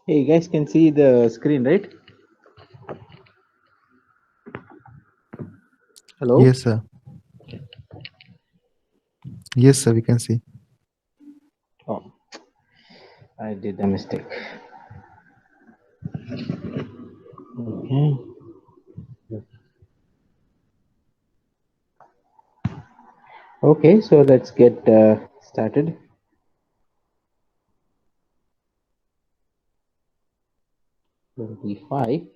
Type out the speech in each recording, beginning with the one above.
Hey, you guys can see the screen, right? Hello? Yes, sir. Yes, sir, we can see. Oh, I did a mistake. Okay. Okay, so let's get started. 25.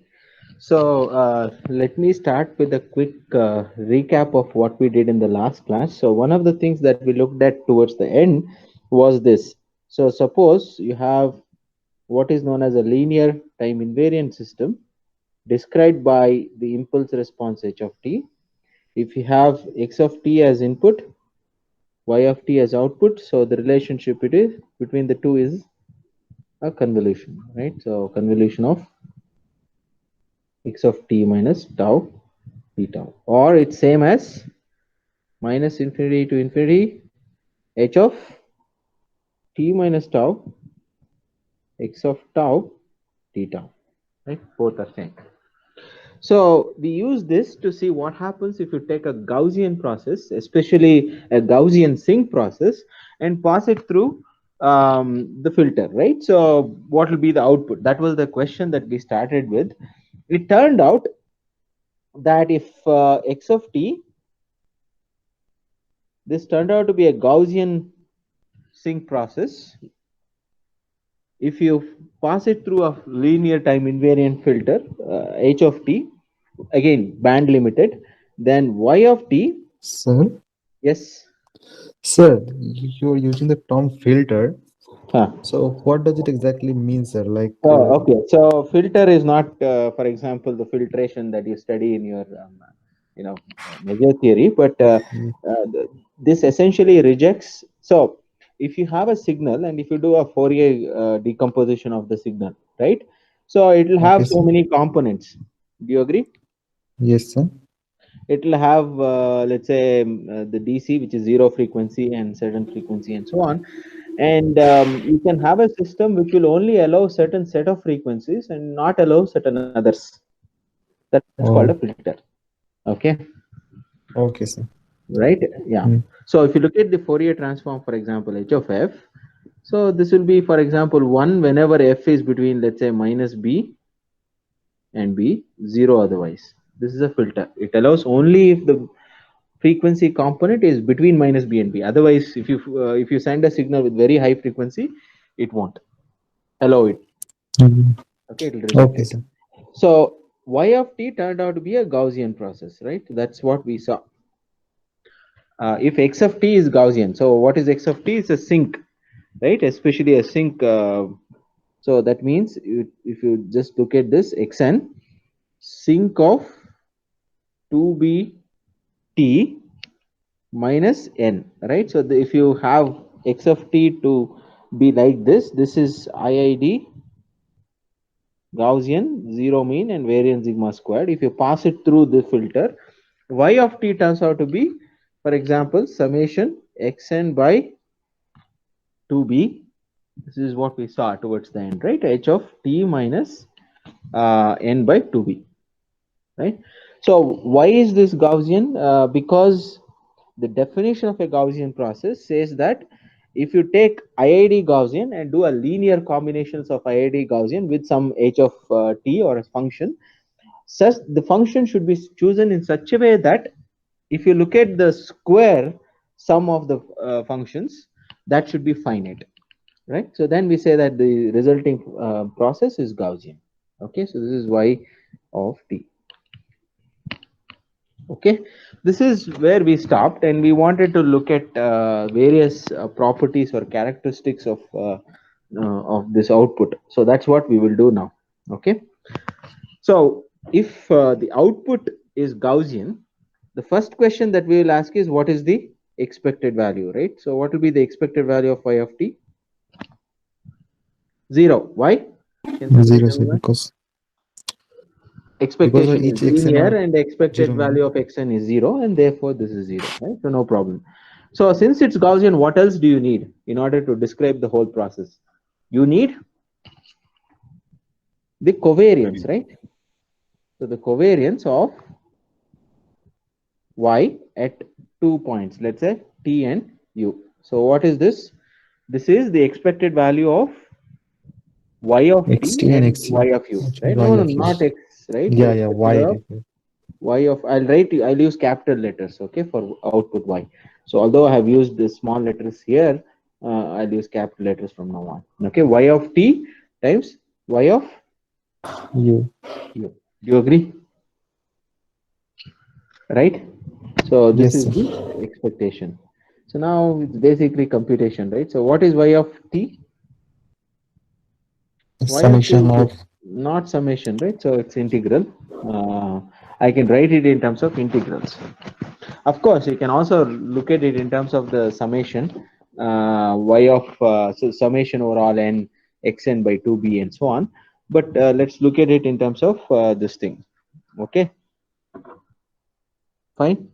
So let me start with a quick recap of what we did in the last class. So one of the things that we looked at towards the end was this. So suppose you have what is known as a linear time invariant system described by the impulse response h of t. If you have x of t as input, y of t as output, so the relationship it is between the two is a convolution, right? So convolution of x of t minus tau t tau, or it's same as minus infinity to infinity h of t minus tau x of tau t tau, right? Both are same. So we use this to see what happens if you take a Gaussian process, especially a Gaussian sync process, and pass it through the filter, right? So what will be the output? That was the question that we started with. It turned out that if x of t, this turned out to be a Gaussian sync process. If you pass it through a linear time invariant filter, h of t, again band limited, then y of t. Sir, Yes. sir, you're using the term filter. Huh. So what does it exactly mean, sir? Like, Okay. So filter is not, for example, the filtration that you study in your, measure theory, but okay, this essentially rejects. So if you have a signal and if you do a Fourier decomposition of the signal, right? So it will okay, have so sir. many components. Do you agree? Yes, sir. It will have, let's say, the DC, which is zero frequency and certain frequency and so on. And you can have a system which will only allow certain set of frequencies and not allow certain others. That's called a Oh, filter. Okay, okay, sir. right? Yeah. Mm. So if you look at the Fourier transform, for example, h of f, so this will be, for example, 1 whenever f is between, let's say, minus b and b, 0 otherwise. This is a filter. It allows only if the frequency component is between minus b and b. Otherwise, if you send a signal with very high frequency, it won't allow it. Mm. Okay, it will reject Okay, it. sir. So y of t turned out to be a Gaussian process, right? That's what we saw. If x of t is Gaussian, so what is x of t? It's a sink, right? Especially a sink. So that means if you just look at this xn, sink of 2b t minus n, right? So if you have x of t to be like this is IID Gaussian, zero mean and variance sigma squared. If you pass it through the filter, y of t turns out to be, for example, summation xn by 2b. This is what we saw towards the end, right? H of t minus n by 2b, right? So why is this Gaussian? Because the definition of a Gaussian process says that if you take IID Gaussian and do a linear combinations of IID Gaussian with some h of t or a function, such the function should be chosen in such a way that if you look at the square sum of the functions, that should be finite, right? So then we say that the resulting process is Gaussian. Okay, so this is y of t. Okay, this is where we stopped, and we wanted to look at various properties or characteristics of this output. So that's what we will do now. Okay, so if the output is Gaussian, the first question that we will ask is what is the expected value, right? So what will be the expected value of y of t? Zero. Why? Can somebody Zero, tell sir, me why? because Expectation is each xn linear are and the expected zero value mean. of xn is zero, and therefore this is zero, right? So no problem. So since it's Gaussian, what else do you need in order to describe the whole process? You need The covariance, right? So the covariance of y at 2 points, let's say t and u. So what is this? This is the expected value of y of XT t and and XU. y of u, right? Y No, no, of U. not x, right? Yeah, yeah, Expected Y. of y of, I'll use capital letters, okay, for output y. So although I have used the small letters here, I'll use capital letters from now on. Okay, y of t times y of U. u. Do you agree? Right? So this Yes, is sir. the expectation. So now it's basically computation, right? So what is y of t? Y of t Summation is of not summation, right? So it's integral. I can write it in terms of integrals. Of course, you can also look at it in terms of the summation, y of so summation over all n xn by 2b and so on. But let's look at it in terms of this thing. Okay, fine.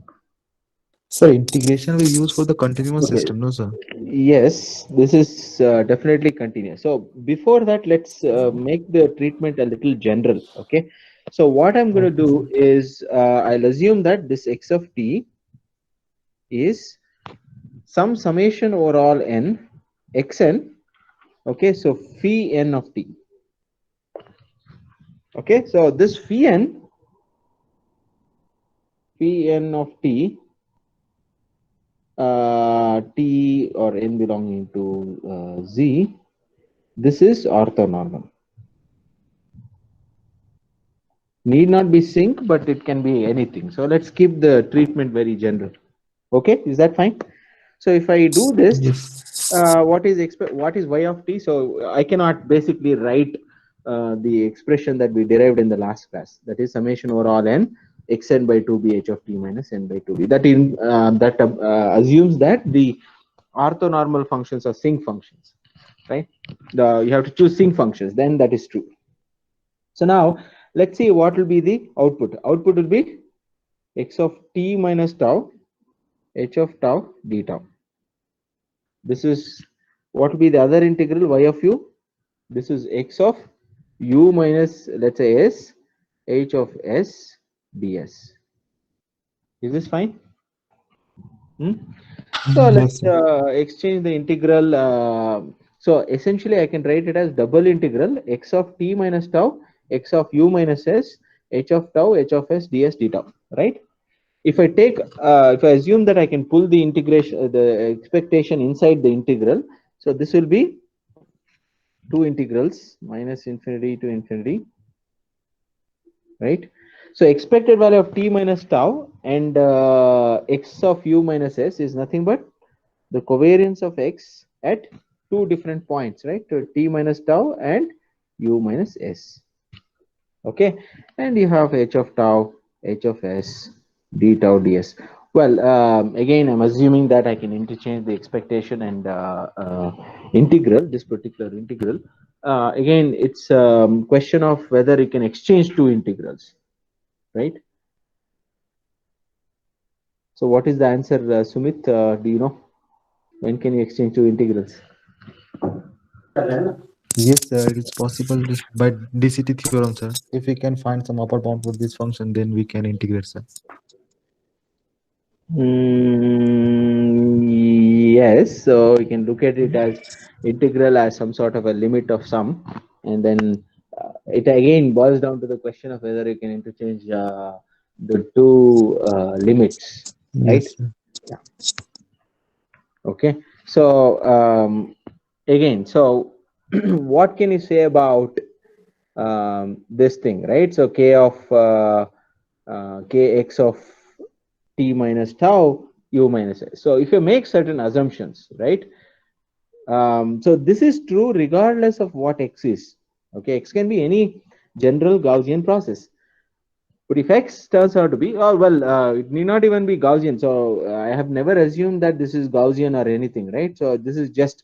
sir. Integration we use for the continuous Okay, system, no, sir. yes, this is definitely continuous. So before that, let's make the treatment a little general. Okay, so what I'm going to Okay, sir. do is I'll assume that this x of t is some summation over all n xn. Okay, so phi n of t. Okay, so this phi n of t, t or n belonging to z, this is orthonormal. Need not be sync, but it can be anything. So let's keep the treatment very general. Okay, is that fine? So if I do this, Yes. what is y of t? So I cannot basically write the expression that we derived in the last class. That is summation over all n xn by 2b h of t minus n by 2b. That assumes that the orthonormal functions are sinc functions, right? You have to choose sinc functions. Then that is true. So now let's see what will be the output. Output will be x of t minus tau h of tau d tau. This is what will be the other integral y of u. This is x of u minus, let's say, s h of s ds. Is this fine? Hmm? So Yes, let's sir. exchange the integral. So essentially, I can write it as double integral x of t minus tau x of u minus s h of tau h of s ds d tau. Right? If I assume that I can pull the integration, the expectation inside the integral, so this will be two integrals minus infinity to infinity, right? So expected value of t minus tau and x of u minus s is nothing but the covariance of x at two different points, right? So t minus tau and u minus s. Okay, and you have h of tau, h of s, d tau ds. Well, again, I'm assuming that I can interchange the expectation and integral, this particular integral. Again, it's question of whether you can exchange two integrals, right? So what is the answer, Sumit? Do you know when can you exchange two integrals? Yes, sir. It is possible just by DCT theorem, sir. If we can find some upper bound for this function, then we can integrate, sir. Yes, so we can look at it as integral as some sort of a limit of sum, and then it again boils down to the question of whether you can interchange the two limits, right? Yes, sir. Yeah. Okay. So again, so what can you say about this thing, right? So k of kx of t minus tau u minus s. So if you make certain assumptions, right? So this is true regardless of what x is. Okay, x can be any general Gaussian process. But if x turns out to be, oh well, it need not even be Gaussian. So I have never assumed that this is Gaussian or anything, right? So this is just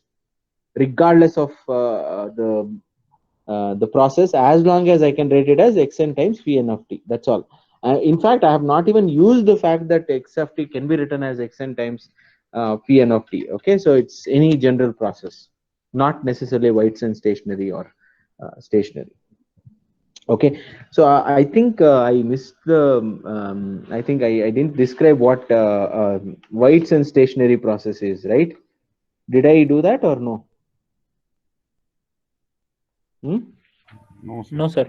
regardless of the process, as long as I can rate it as xn times phi n of t. That's all. In fact, I have not even used the fact that x of t can be written as xn times phi n of t. Okay, so it's any general process, not necessarily Whiteson stationary or stationary. Okay, so I think I missed the. I think I didn't describe what White's and stationary process is, right? Did I do that or no? Hmm? No, sir. No, sir.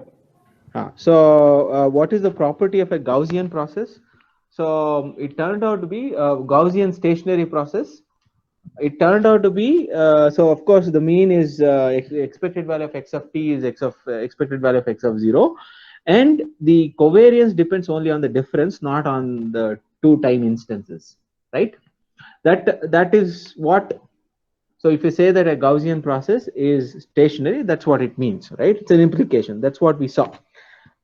So, what is the property of a Gaussian process? So, it turned out to be a Gaussian stationary process. It turned out to be so. Of course, the mean is expected value of x of t is x of expected value of x of 0, and the covariance depends only on the difference, not on the two time instances, right? That is what. So if you say that a Gaussian process is stationary, that's what it means, right? It's an implication. That's what we saw.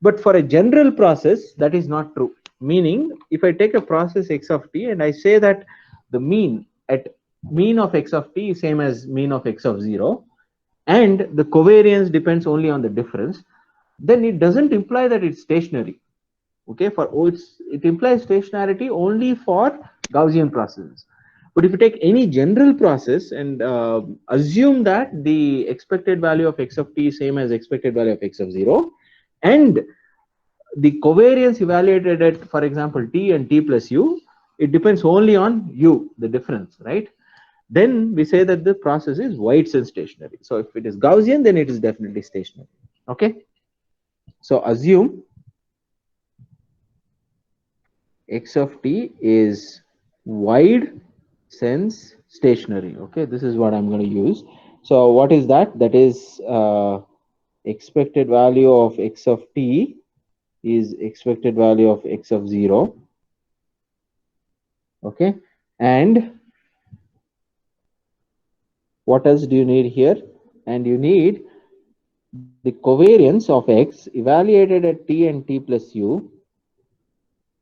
But for a general process, that is not true. Meaning, if I take a process x of t and I say that the mean of x of t is same as mean of x of 0, and the covariance depends only on the difference, then it doesn't imply that it's stationary. Okay, it implies stationarity only for Gaussian processes. But if you take any general process and assume that the expected value of x of t is same as expected value of x of 0, and the covariance evaluated at, for example, t and t plus u, it depends only on u, the difference, right? Then we say that the process is White's and stationary. So if it is Gaussian, then it is definitely stationary. Okay. So assume x of t is wide sense stationary. Okay, this is what I'm going to use. So what is that? That is expected value of x of t is expected value of x of 0. Okay, and what else do you need here? And you need the covariance of x evaluated at t and t plus u.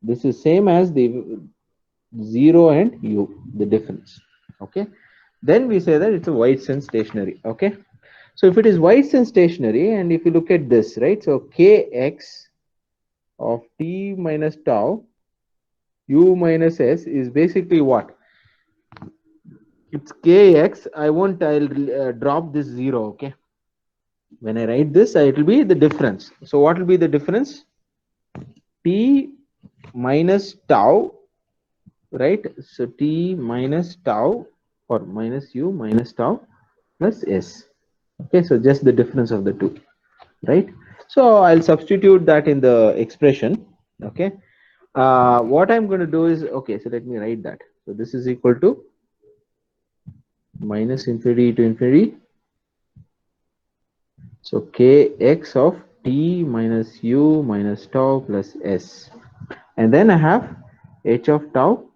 This is same as the 0 and u, the difference. Okay, then we say that it's a White's and stationary. Okay, so if it is White's and stationary, and if you look at this, right, so kx of t minus tau u minus s is basically what? It's kx. I'll drop this 0. Okay, when I write this, it will be the difference. So what will be the difference? T minus tau, right? So t minus tau or minus u minus tau plus s. Okay, so just the difference of the two, right? So I'll substitute that in the expression. Okay, what I'm going to do is, okay, so let me write that. So this is equal to minus infinity to infinity. So kx of t minus u minus tau plus s, and then I have h of tau,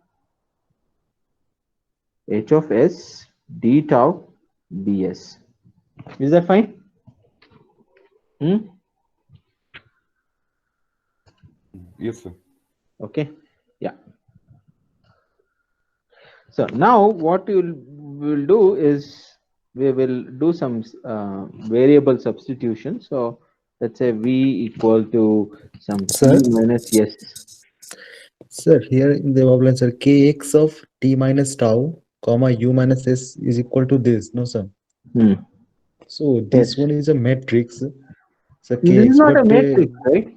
h of s, d tau ds. Is that fine? Yes, sir. Okay, yeah. So now what will do is we will do some variable substitution. So let's say v equal to some t Sir, minus, yes. sir, here in the problem, sir, kx of t minus tau, comma u minus s is equal to this, no, sir? Hmm. So Yes. this one is a matrix. So This is kx, not a but matrix, right?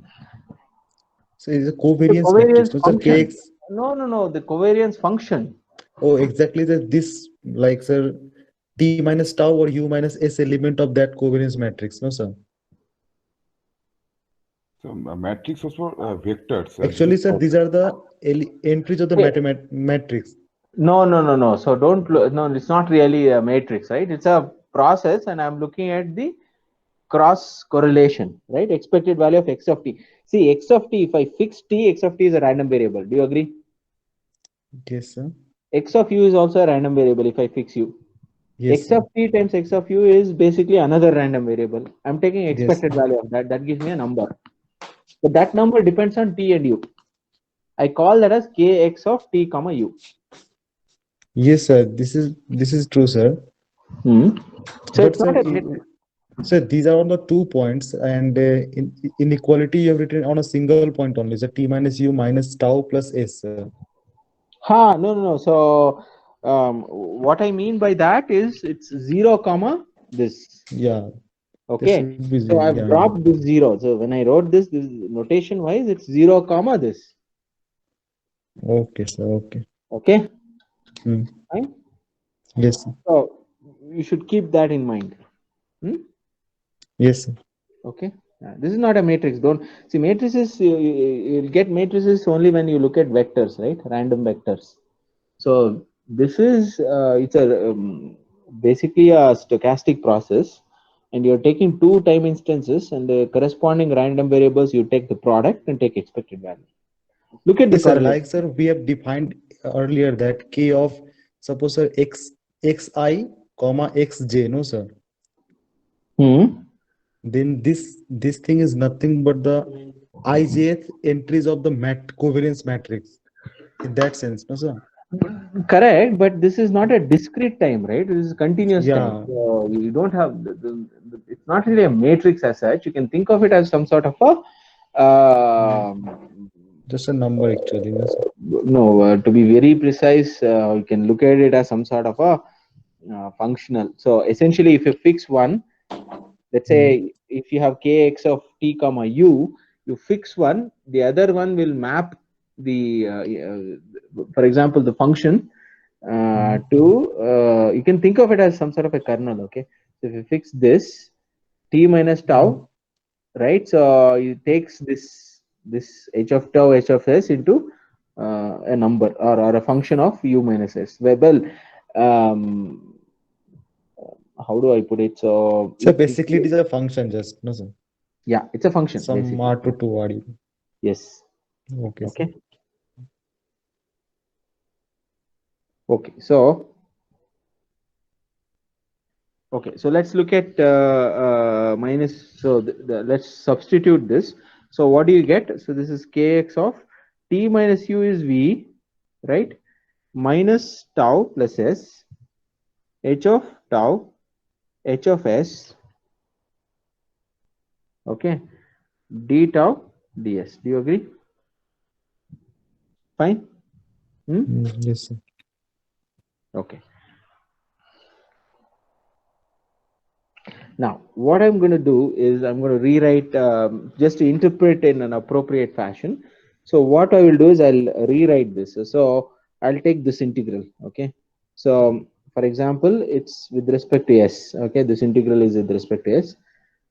so it's a The covariance matrix, covariance no, sir? function. Kx. No. The covariance function. Oh, exactly this, like, sir, t minus tau or u minus s element of that covariance matrix, no, sir? So matrix also vectors. This Actually, is sir, these are the entries of the Hey, matrix. no. So don't no. It's not really a matrix, right? It's a process, and I'm looking at the cross correlation, right? Expected value of x of t. See, x of t, if I fix t, x of t is a random variable. Do you agree? Yes, sir. X of u is also a random variable if I fix u. Yes, X sir. of t times x of u is basically another random variable. I'm taking Yes, expected sir. value of that. That gives me a number. But that number depends on t and u. I call that as kx of t comma u. Yes, sir. This is true, sir. Hmm. So But it's sir, not a matrix. sir, these are on the 2 points, and in inequality you have written on a single point only. So t minus u minus tau plus s, sir. Ha, no. So what I mean by that is it's 0 comma this. Yeah. Okay, This should be so zero. I've Yeah, dropped this 0. So when I wrote this notation wise, it's 0 comma this. yeah. Okay, sir. Okay. Okay, Hmm. fine. Yes, sir. So you should keep that in mind. Hmm? Yes, sir. Okay, this is not a matrix. Don't see matrices. You'll get matrices only when you look at vectors, right? Random vectors. So this is it's a basically a stochastic process, and you're taking two time instances and the corresponding random variables. You take the product and take expected value. Look at the Yes, sir. correlation. Like, sir, we have defined earlier that k of, suppose, sir, xi comma xj. No, sir. Hmm. Then this thing is nothing but the ijth entries of the covariance matrix. In that sense, no, sir. Correct, but this is not a discrete time, right? This is continuous time. Yeah, So you don't have it's not really a matrix as such. You can think of it as some sort of a just a number actually. Yes, sir. no. To be very precise, you can look at it as some sort of a functional. So essentially, if you fix one, let's Hmm. say if you have kx of t comma u, you fix one, the other one will map the for example the function Hmm. to you can think of it as some sort of a kernel. Okay, so if you fix this t minus Hmm. tau, right, so it takes this h of tau h of s into a number or a function of u minus s. Well, um, how do I put it? So So basically, it is a function, just no, sir. yeah, it's a function Some basically. r to 2 RD. Yes. Okay, sir. Okay. Okay. So okay. So let's look at minus. So let's substitute this. So what do you get? So this is kx of t minus u is v, right? Minus tau plus s, h of tau, h of s. Okay. D tau ds. Do you agree? Fine. Hmm? Yes, sir. Okay. Now, what I'm going to do is I'm going to rewrite just to interpret in an appropriate fashion. So what I will do is I'll rewrite this. So I'll take this integral. Okay. So for example, it's with respect to s. Okay. This integral is with respect to s.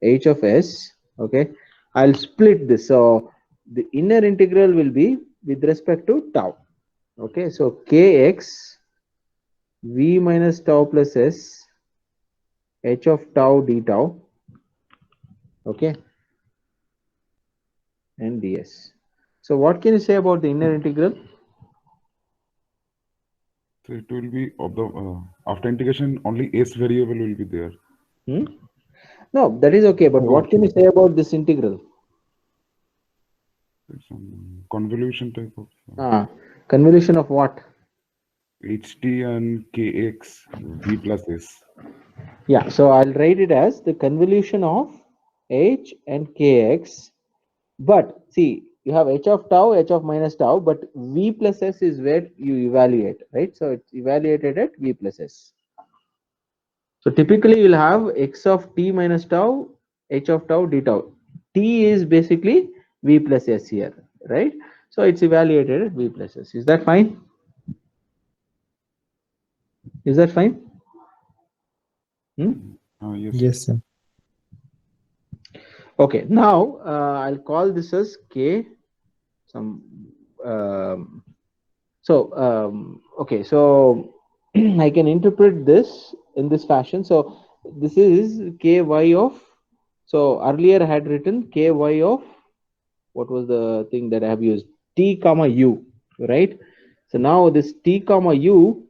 H of s. Okay. I'll split this. So the inner integral will be with respect to tau. Okay. So kx v minus tau plus s h of tau d tau. Okay, and ds. So what can you say about the inner integral? So it will be of the after integration only s variable will be there. Hmm? No, that is okay, but what can Okay. you say about this integral? It's some convolution type of Convolution of what? ht and kx v plus s. Yeah, so I'll write it as the convolution of h and kx. But see, you have h of tau, h of minus tau, but v plus s is where you evaluate, right? So it's evaluated at v plus s. So typically you'll have x of t minus tau, h of tau, d tau. T is basically v plus s here, right? So it's evaluated at v plus s. Is that fine? Is that fine? Hmm? Yes, sir. Yes, sir. Okay, now I'll call this as k. Some okay, so I can interpret this in this fashion. So this is ky of. So earlier I had written ky of what was the thing that I have used? T comma u, right? So now this t comma u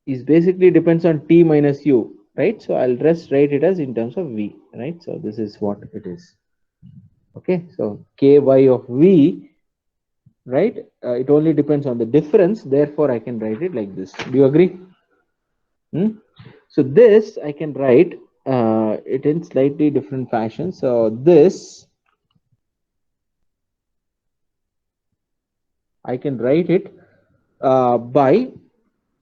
is basically depends on t minus u, right? So I'll just write it as in terms of v, right? So this is what it is. Okay, so ky of v, right? It only depends on the difference. Therefore, I can write it like this. Do you agree? Hmm? So this I can write it in slightly different fashion. So this I can write it by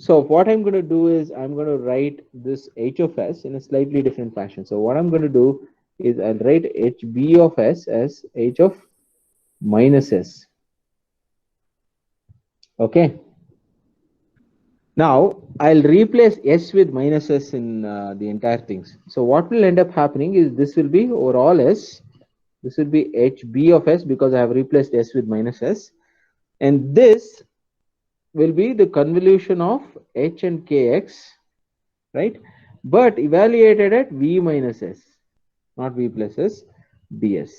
So what I'm going to do is I'm going to write this h of s in a slightly different fashion. So what I'm going to do is I'll write hb of s as h of minus s. Okay. Now I'll replace s with minus s in the entire things. So what will end up happening is this will be overall s. This will be hb of s because I have replaced s with minus s, and this will be the convolution of h and kx, right? But evaluated at v minus s, not v plus s, ds.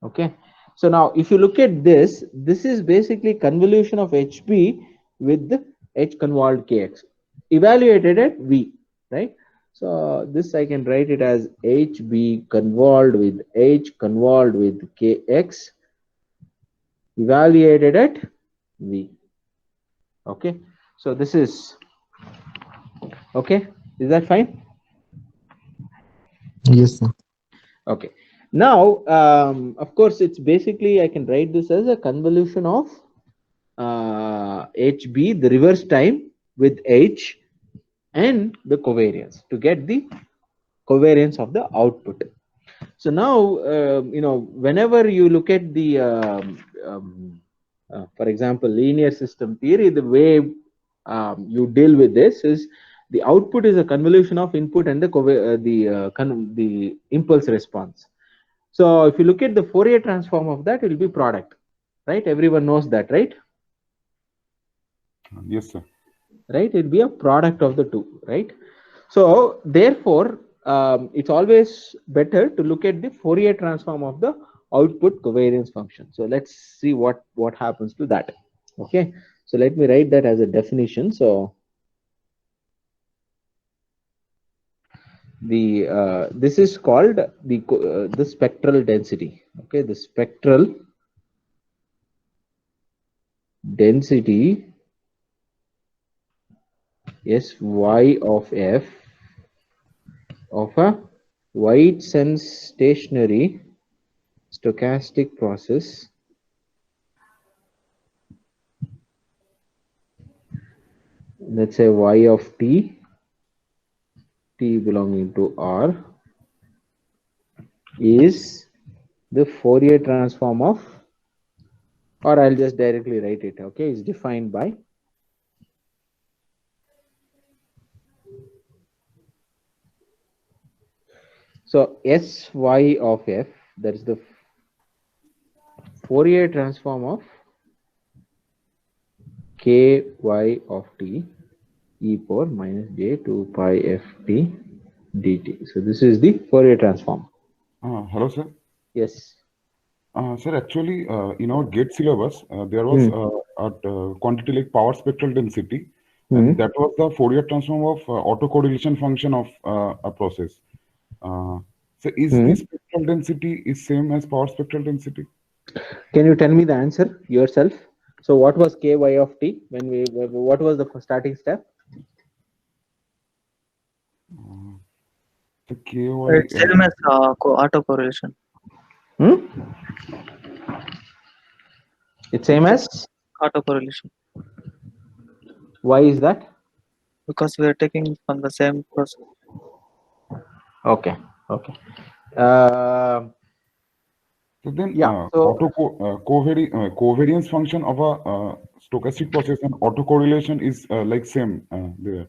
Okay. So now if you look at this, this is basically convolution of hb with the h convolved kx evaluated at v, right? So this I can write it as hb convolved with h convolved with kx evaluated at v. Okay. So this is okay. Is that fine? Yes, sir. Okay. Now, of course, it's basically I can write this as a convolution of HB, the reverse time with H and the covariance to get the covariance of the output. So now, whenever you look at the, for example, linear system theory, the way you deal with this is the output is a convolution of input and the impulse response. So if you look at the Fourier transform of that, it will be product, right? Everyone knows that, right? Yes, sir. Right? It will be a product of the two, right? So therefore, it's always better to look at the Fourier transform of the output covariance function. So let's see what happens to that. Okay. So let me write that as a definition. So this is called the spectral density. Okay, the spectral density Sy of f of a wide sense stationary stochastic process let's say y of t belonging to R is the Fourier transform of, or I'll just directly write it, okay, is defined by so Sy of f, that is the Fourier transform of ky of t e power minus j 2 pi f t dt. So this is the Fourier transform. Hello, sir. Yes. Sir, actually, in our GATE syllabus, there was a quantity like power spectral density, and that was the Fourier transform of autocorrelation function of a process. So, is this spectral density is same as power spectral density? Can you tell me the answer yourself? So, what was ky of t when what was the starting step? The ky. It's same as autocorrelation. It's same as Autocorrelation. Why is that? Because we are taking from the same process. Okay. Okay. So then, Yeah. So covariance function of a stochastic process and autocorrelation is like same there.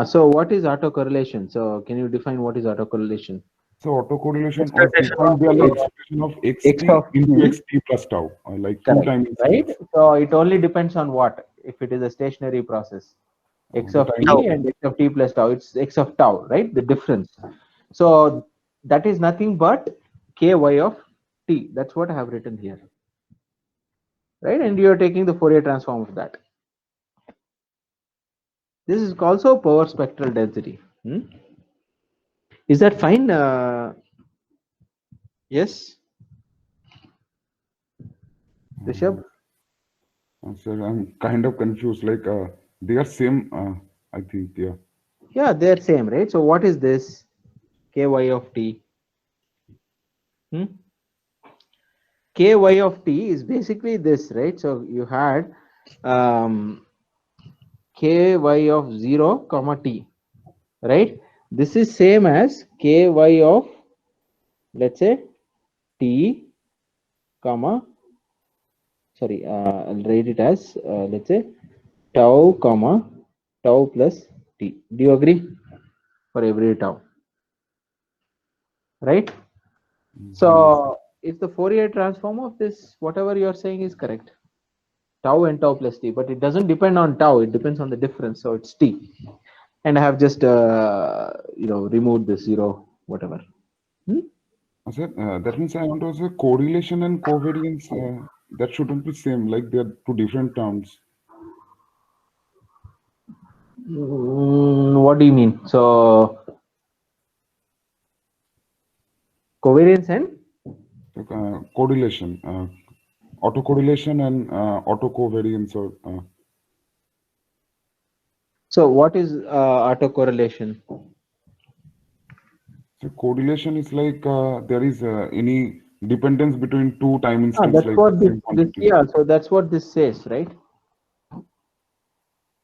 so what is autocorrelation? So can you define what is autocorrelation? So autocorrelation is Expectation defined by of- expression of X xt of into t. xt plus tau, like two Correct, times right? incidence. So it only depends on what? If it is a stationary process, x The of t time- and x of t plus tau. It's x of tau, right? The difference. So that is nothing but ky of t. That's what I have written here, right? And you are taking the Fourier transform of that. This is also power spectral density. Is that fine? Yes, Rishabh? Sir, I'm kind of confused. Like they are same. I think yeah. Yeah, they're same, right? So what is this ky of t? Ky of t is basically this, right? So you had ky of 0 comma t, right? This is same as ky of, let's say, t comma, sorry, I'll write it as let's say tau comma tau plus t. Do you agree? For every tau, right? Yes. So if the Fourier transform of this, whatever you are saying is correct, tau and tau plus t, but it doesn't depend on tau, it depends on the difference, so it's t. And I have just removed the 0 whatever. Sir, that means I want to say correlation and covariance, that shouldn't be same, like they're two different terms. What do you mean? So covariance and Correlation, autocorrelation and autocovariance, or so what is autocorrelation? so correlation is like there is any dependence between two time instants, That's like what the same this quantity. yeah, so that's what this says, right?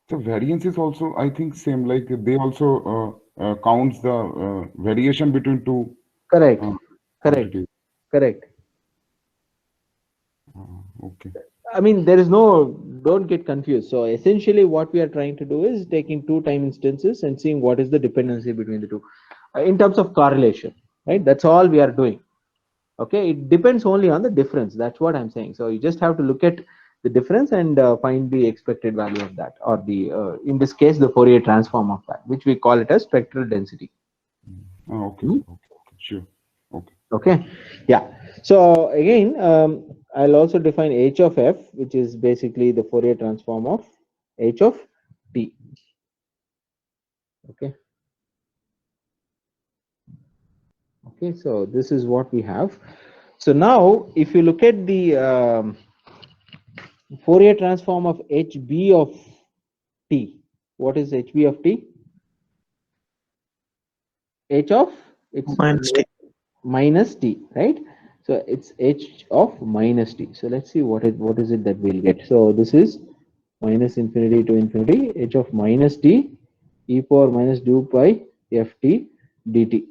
So variance is also, I think, same. Like they also counts the variation between two Correct, correct, quantities. correct. Okay. I mean, there is no, don't get confused. So essentially what we are trying to do is taking two time instances and seeing what is the dependency between the two in terms of correlation, right? That's all we are doing. Okay, it depends only on the difference. That's what I'm saying. So you just have to look at the difference and find the expected value of that, or the in this case the Fourier transform of that, which we call it as spectral density. Okay. Okay. Sure. Okay. Okay, yeah. So again, I'll also define h of f, which is basically the Fourier transform of h of t. Okay. Okay, so this is what we have. So now, if you look at the Fourier transform of hb of t, what is hb of t? H of, it's Minus t. minus t, right? So it's h of minus t. So let's see what is it that we'll get. So this is minus infinity to infinity, h of minus t e power minus 2 pi ft dt.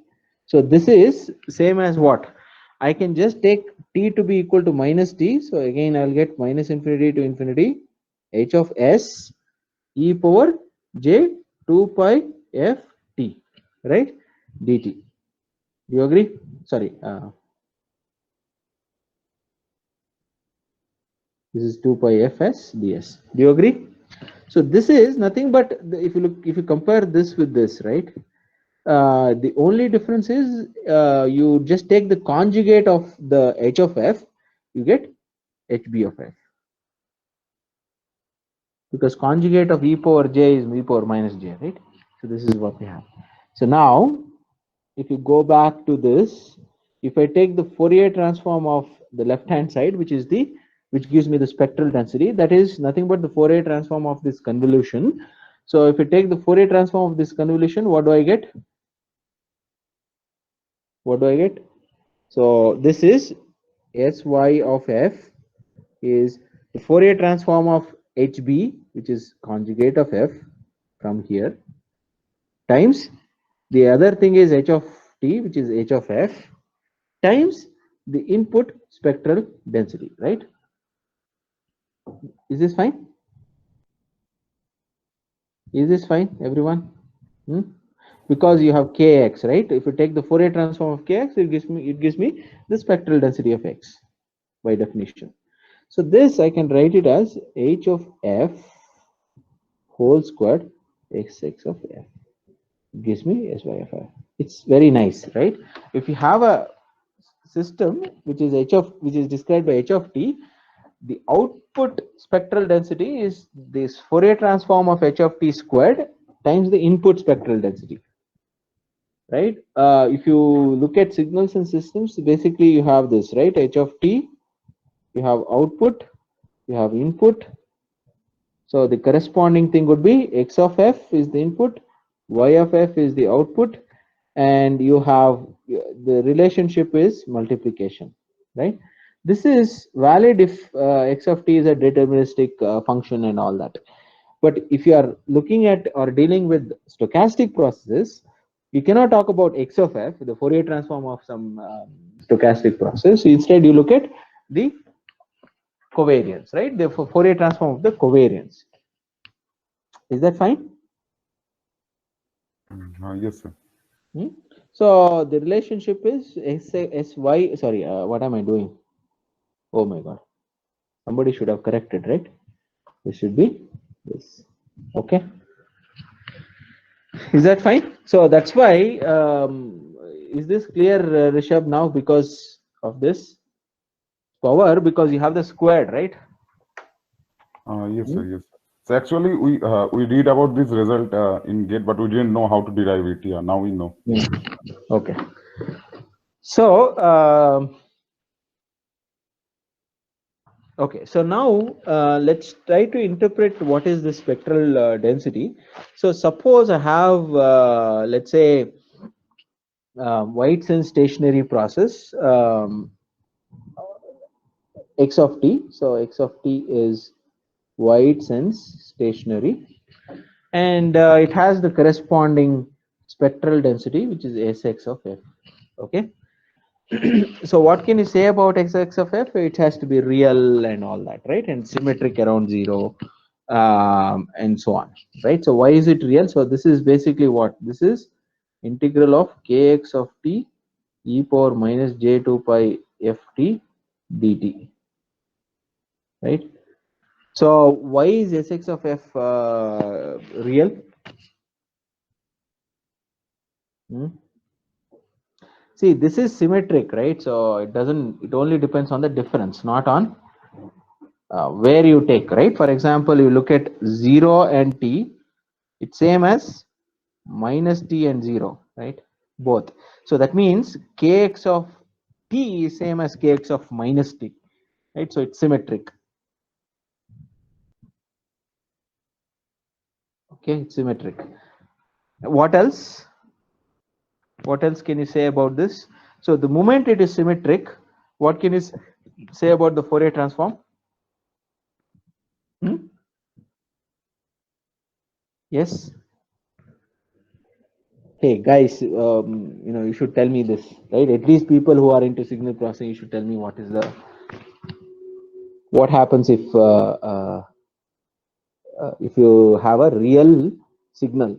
So this is same as what? I can just take t to be equal to minus t. So again, I'll get minus infinity to infinity h of s e power j 2 pi f t, right? Dt. Do you agree? Sorry, this is 2 pi fs ds. Do you agree? So this is nothing but if you compare this with this, right? The only difference is you just take the conjugate of the h of f, you get hb of f, because conjugate of e power j is e power minus j, right? So this is what we have. So now, if you go back to this, if I take the Fourier transform of the left hand side, which gives me the spectral density, that is nothing but the Fourier transform of this convolution. So if you take the Fourier transform of this convolution, what do I get? What do I get? So this is sy of f is the Fourier transform of hb, which is conjugate of f from here, times the other thing is h of t, which is h of f, times the input spectral density, right? Is this fine? Is this fine, everyone? Because you have kx, right? If you take the Fourier transform of kx, it gives me the spectral density of x by definition. So this I can write it as h of f whole squared xx of f. It gives me sy of f. It's very nice, right? If you have a system which is described by h of t, the output spectral density is this Fourier transform of h of t squared times the input spectral density, right? If you look at signals and systems, basically you have this, right? H of t, you have output, you have input. So the corresponding thing would be x of f is the input, y of f is the output, and you have the relationship is multiplication, right? This is valid if x of t is a deterministic function and all that. But if you are looking at or dealing with stochastic processes, you cannot talk about x of f, the Fourier transform of some stochastic process. So instead, you look at the covariance, right? The Fourier transform of the covariance. Is that fine? Yes, sir. So the relationship is sy. Sorry, what am I doing? Oh my God! Somebody should have corrected, right? This should be this. Okay. Is that fine? So that's why. Is this clear, Rishabh? Now because of this power, because you have the squared, right? Yes, sir. Yes. So actually, we read about this result in GATE, but we didn't know how to derive it. Yeah, now we know. Okay. So okay. So now let's try to interpret what is the spectral density. So suppose I have let's say white sense stationary process x of t. So x of t is white sense stationary, and it has the corresponding spectral density, which is Sx of f. Okay. So what can you say about Sx of f? It has to be real and all that, right? And symmetric around 0, and so on, right? So why is it real? So this is basically what this is: integral of kx of t e power minus j2 pi ft dt, right? So why is Sx of f real? See, this is symmetric, right? So it doesn't, it only depends on the difference, not on where you take, right? For example, you look at 0 and t, it's same as minus t and 0, right? Both. So that means kx of t is same as kx of minus t, right? So it's symmetric. Okay, it's symmetric. What else? What else can you say about this? So the moment it is symmetric, what can you say about the Fourier transform? Yes. Hey guys, you should tell me this, right? At least people who are into signal processing, you should tell me what is the, what happens if you have a real signal,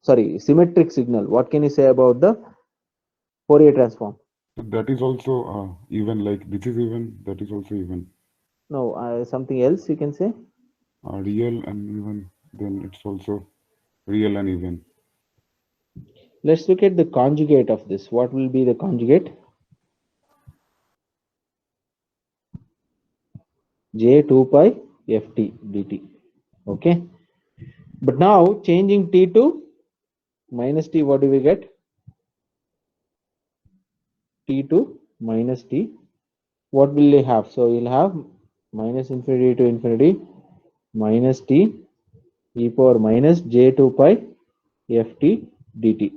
sorry, symmetric signal. What can you say about the Fourier transform? That is also even, like this is even, that is also even. No, something else you can say? Real and even, then it's also real and even. Let's look at the conjugate of this. What will be the conjugate? J2 pi ft dt. Okay. But now changing t to minus t, what do we get? T to minus t. What will they have? So you'll have minus infinity to infinity minus t e power minus j2 pi ft dt,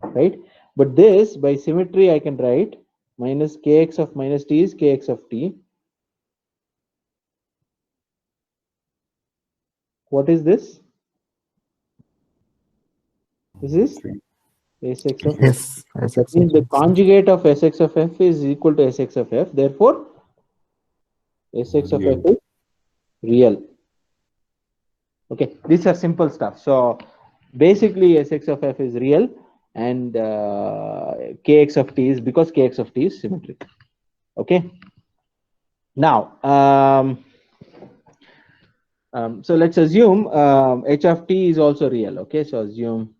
right? But this by symmetry I can write minus kx of minus t is kx of t. What is this? This is Sx of f. Yes, That means the conjugate of Sx of f is equal to Sx of f. Therefore, Sx of f is real. Okay, these are simple stuff. So basically, Sx of f is real, and kx of t is, because kx of t is symmetric. Okay. Now, so let's assume h of t is also real. Okay, so assume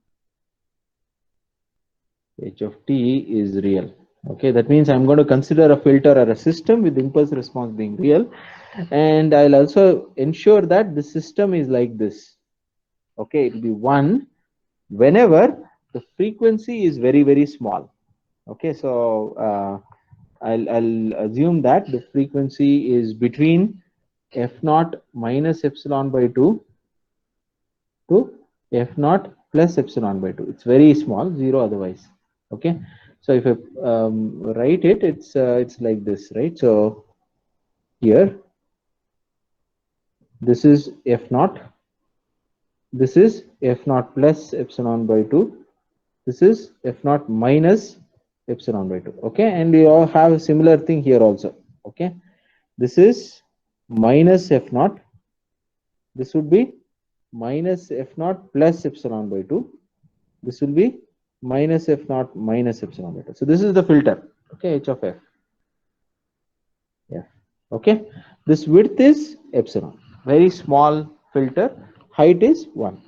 h of t is real. Okay, that means I'm going to consider a filter or a system with impulse response being real, and I'll also ensure that the system is like this. Okay, it will be 1 whenever the frequency is very, very small. Okay, so I'll assume that the frequency is between f naught minus epsilon by 2 to f naught plus epsilon by 2. It's very small, 0 otherwise. Okay, so if I write it, it's like this, right? So here, this is f naught, This is f naught plus epsilon by 2. This is f naught minus epsilon by 2. Okay, and we all have a similar thing here also. Okay, this is minus f naught. This would be minus f naught plus epsilon by 2. This will be minus f naught minus epsilon by 2. So this is the filter. Okay, h of f. Yeah. Okay, this width is epsilon. Very small filter. Height is 1.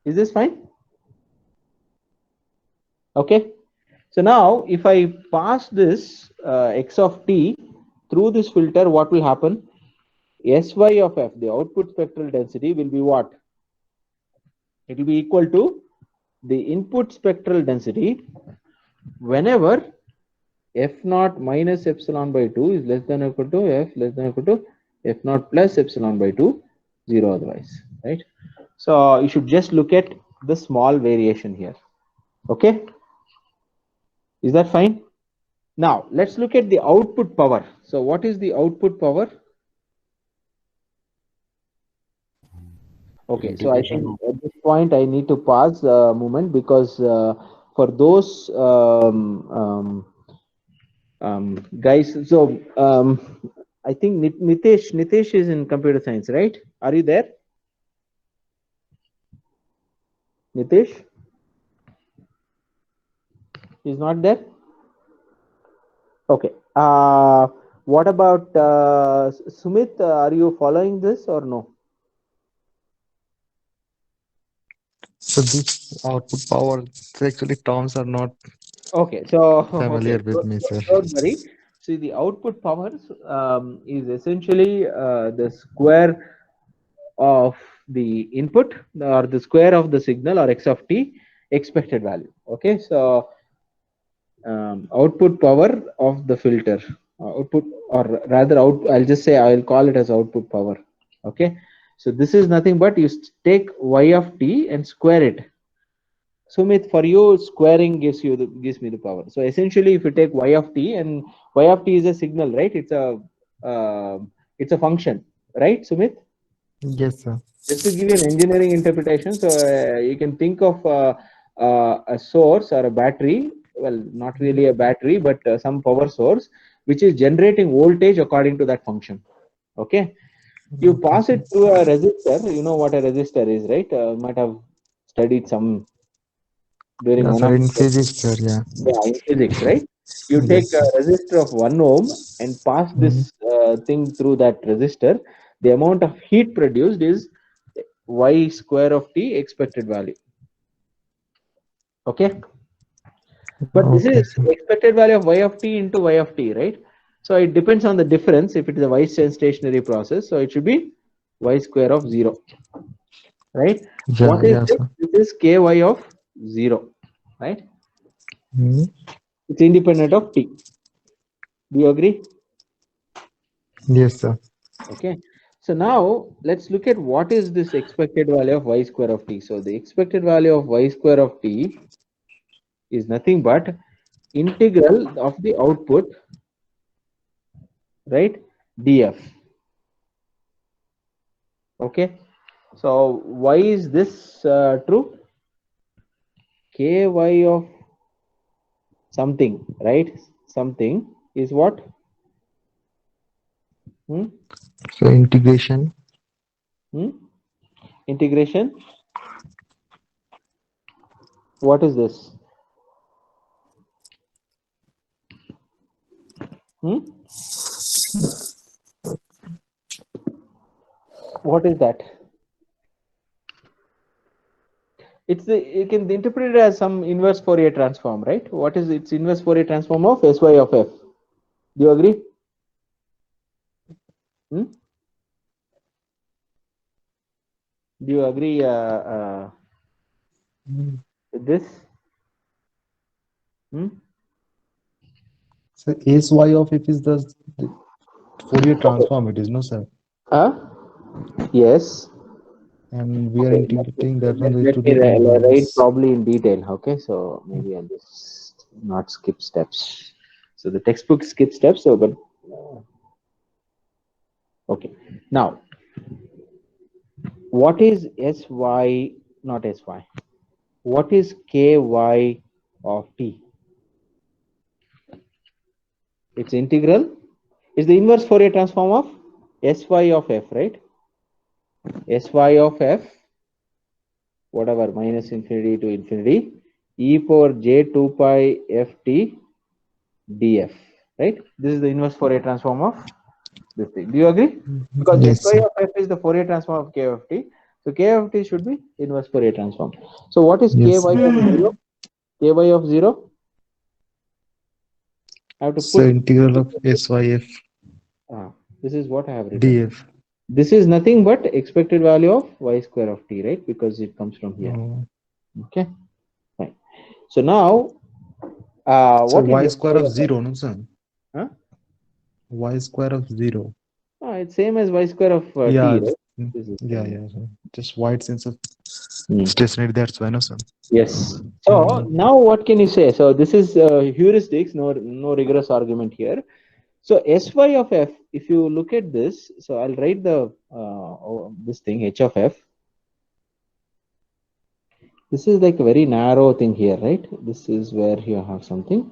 Is this fine? Okay. So now if I pass this x of t through this filter, what will happen? Sy of f, the output spectral density, will be what? It will be equal to the input spectral density whenever f naught minus epsilon by 2 is less than or equal to f less than or equal to f naught plus epsilon by 2, 0 otherwise, right? So you should just look at the small variation here. Okay, is that fine? Now let's look at the output power. So what is the output power? Okay, so I think at this point I need to pause a moment because for those guys, so I think Nitesh is in computer science, right? Are you there? Nitesh is not there. Okay. What about Sumit? Are you following this or no? So this output power, actually terms are not Okay, so familiar okay, with me, sir. don't worry. See, the output power is essentially the square of the input or the square of the signal or x of t expected value. Okay, so output power of the filter, output, or rather out, I'll just say I'll call it as output power. Okay, so this is nothing but you take y of t and square it. Sumit, for you, squaring gives me the power. So essentially, if you take y of t, and y of t is a signal, right? It's a function, right, Sumit? Yes, sir. Just to give you an engineering interpretation, so you can think of a source or a battery. Well, not really a battery, but some power source which is generating voltage according to that function. Okay, you Okay, pass sir. it through a resistor. You know what a resistor is, right? Might have studied some during Yeah, one sir, of in the, physics, sir, yeah. yeah, in physics, right? You take Yes, a sir. resistor of 1 ohm and pass Mhm. this thing through that resistor. The amount of heat produced is y square of t expected value. Okay, but this Okay, is sir. expected value of y of t into y of t, right? So it depends on the difference. If it is a y stationary process, so it should be y square of 0, right? Yeah, What is yeah, this? sir. This is ky of 0, right? Mhm. It's independent of t. Do you agree? Yes, sir. Okay, so now let's look at what is this expected value of y square of t. So the expected value of y square of t is nothing but integral of the output, right, df. Okay, so why is this true? Ky of something, right? Something is what? Hmm? So integration. Hmm? Integration. What is this? Hmm? What is that? It's the, you can interpret it as some inverse Fourier transform, right? What is its inverse Fourier transform of Sy of f? Do you agree? Hmm? Do you agree Mhm. with this? Hmm? So Sy of f is the Fourier Okay. transform, it is, no, sir. Uh, yes. And we are Okay. integrating that one Let to me the write inverse. probably in detail. Okay. So maybe I'll just not skip steps. So the textbook skip steps. So, but okay. Now, what is Sy not Sy. What is Ky of t? Its integral is the inverse Fourier transform of Sy of f, right? Sy of f, whatever, minus infinity to infinity, e power j 2 pi ft df, right? This is the inverse Fourier transform of this thing. Do you agree? Because Yes, Sy sir. of f is the Fourier transform of K of t. So K of t should be inverse Fourier transform. So what is Ky Yes, of sir. 0? Ky of 0? I have to So put, integral of SYF ah, this is what I have written. df. This is nothing but expected value of y square of t, right? Because it comes from here. Oh. Okay, fine. So now, So what y is square Sy of of f? 0, no, sir? Huh? Y square of 0. It's same as y square of Yeah, t, right? This is yeah, same. yeah. Sir. Just wide sense of Hmm. stationary. That's why, no, sir. Yes. So now what can you say? So this is heuristics, no rigorous argument here. So Sy of f, if you look at this, so I'll write the this thing h of f. This is like a very narrow thing here, right? This is where you have something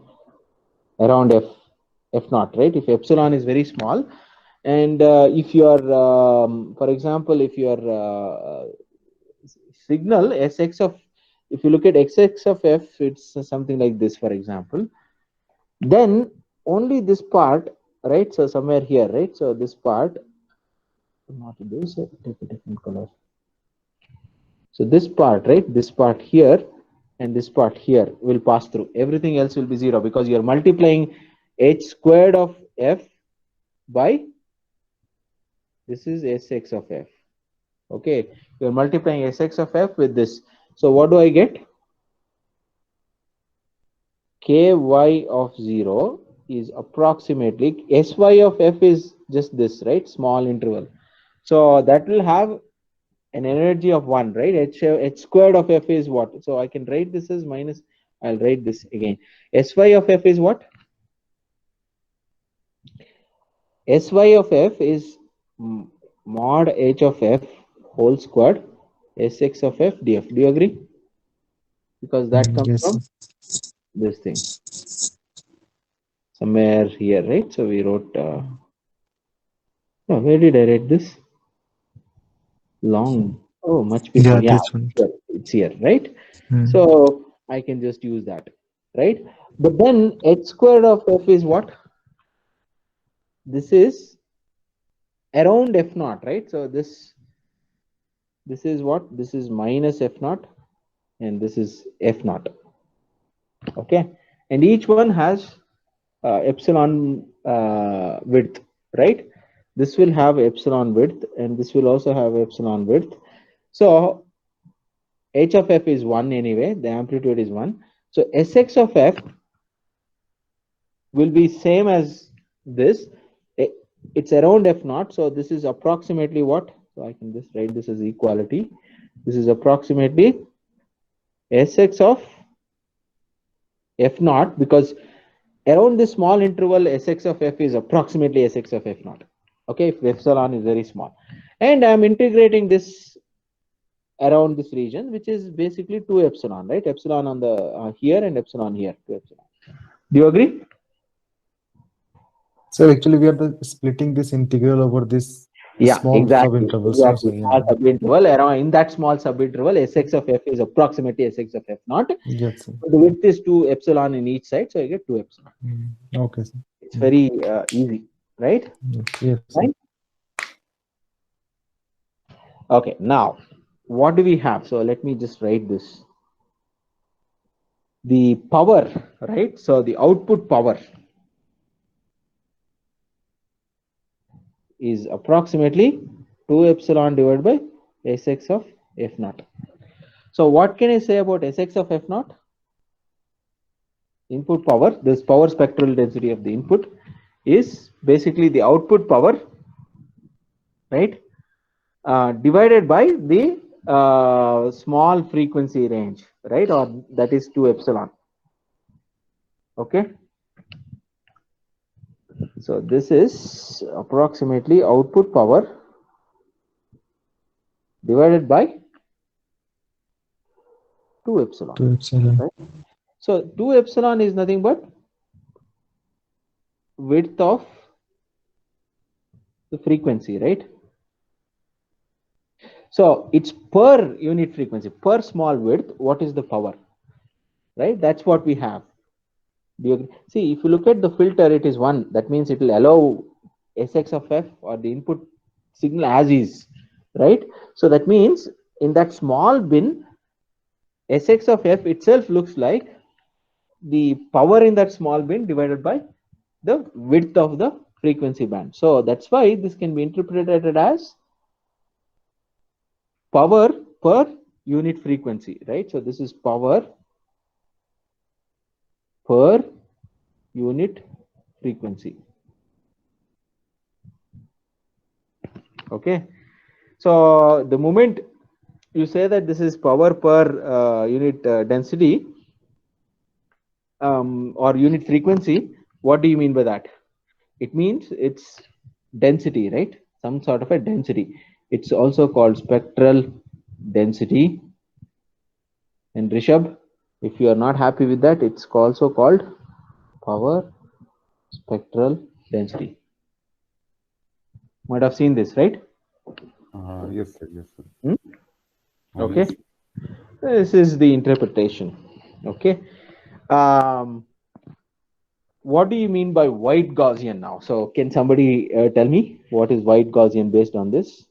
around f naught, right? If epsilon is very small, and if you are, for example, if your signal sx of, if you look at xx of f, it's something like this, for example, then only this part, right? So somewhere here, right? So this part, not this, take a different color. So this part, right? This part here and this part here will pass through. Everything else will be zero because you're multiplying h squared of f by, this is sx of f. Okay, you're multiplying sx of f with this. So what do I get? Ky of 0 is approximately, sy of f is just this, right? Small interval. So that will have an energy of 1, right? H squared of f is what? So I can write this as minus, I'll write this again. Sy of f is what? Sy of f is mod h of f whole squared sx of f df. Do you agree? Because that comes Yes, from sir. this thing somewhere here, right? So we wrote, no, where did I write this? Long, oh, much before. Yeah, Yeah, this one. it's here, right? Hmm. So I can just use that, right? But then h squared of f is what? This is around f naught, right? So this is what? This is minus f naught, and this is f naught. Okay, and each one has epsilon width, right? This will have epsilon width, and this will also have epsilon width. So h of f is 1 anyway, the amplitude is 1. So sx of f will be same as this. It's around f naught, so this is approximately what? So I can just write this as equality. This is approximately sx of f naught, because around this small interval sx of f is approximately sx of f naught. Okay, if epsilon is very small, and I'm integrating this around this region, which is basically 2 epsilon, right? Epsilon on the here and epsilon here, 2 epsilon. Do you agree? So actually, we are splitting this integral over this Yeah, small exactly, subintervals. No, exactly. sir. Yeah. Small subinterval, around in that small subinterval, sx of f is approximately sx of f naught. Yes, sir. The width is 2 epsilon in each side, so you get 2 epsilon. Okay, sir. It's very easy, right? Yes, sir. Fine. Okay, now what do we have? So let me just write this. The power, right? So the output power is approximately 2 epsilon divided by sx of f naught. So what can I say about sx of f naught? Input power, this power spectral density of the input, is basically the output power, right? Divided by the small frequency range, right? Or that is 2 epsilon. Okay. So this is approximately output power divided by 2 epsilon. 2 epsilon. Right? So 2 epsilon is nothing but width of the frequency, right? So it's per unit frequency, per small width, what is the power, right? That's what we have. Do you agree? See, if you look at the filter, it is 1. That means it will allow Sx of f or the input signal as is, right? So that means in that small bin, Sx of f itself looks like the power in that small bin divided by the width of the frequency band. So that's why this can be interpreted as power per unit frequency, right? So this is power per unit frequency. Okay, so the moment you say that this is power per unit density or unit frequency, what do you mean by that? It means it's density, right? Some sort of a density. It's also called spectral density. And Rishabh, if you are not happy with that, it's also called power spectral density. Might have seen this, right? Yes, sir. Yes, sir. Okay. Yes. This is the interpretation. Okay. What do you mean by white Gaussian now? So can somebody tell me what is white Gaussian based on this?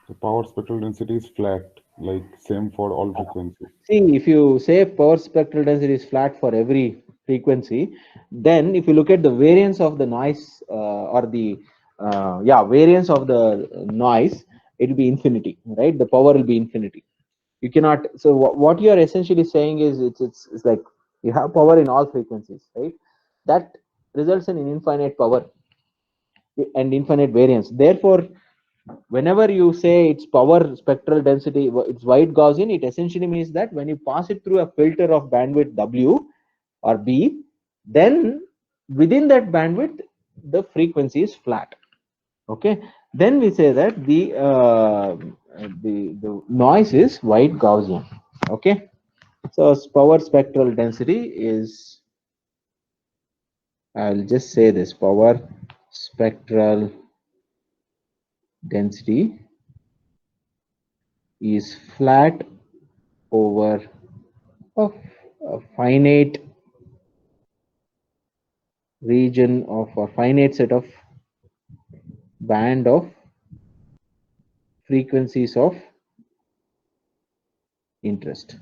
The power spectral density is flat, like same for all frequencies. See, if you say power spectral density is flat for every frequency, then if you look at the variance of the noise or the variance of the noise, it will be infinity, right? The power will be infinity. You cannot. So what you are essentially saying is it's like you have power in all frequencies, right? That results in infinite power and infinite variance. Therefore, whenever you say it's power spectral density, it's white Gaussian, it essentially means that when you pass it through a filter of bandwidth W or B, then within that bandwidth, the frequency is flat. Okay, then we say that the noise is white Gaussian. Okay, so power spectral density is, I'll just say this, power spectral density is flat over a finite region of a finite set of band of frequencies of interest.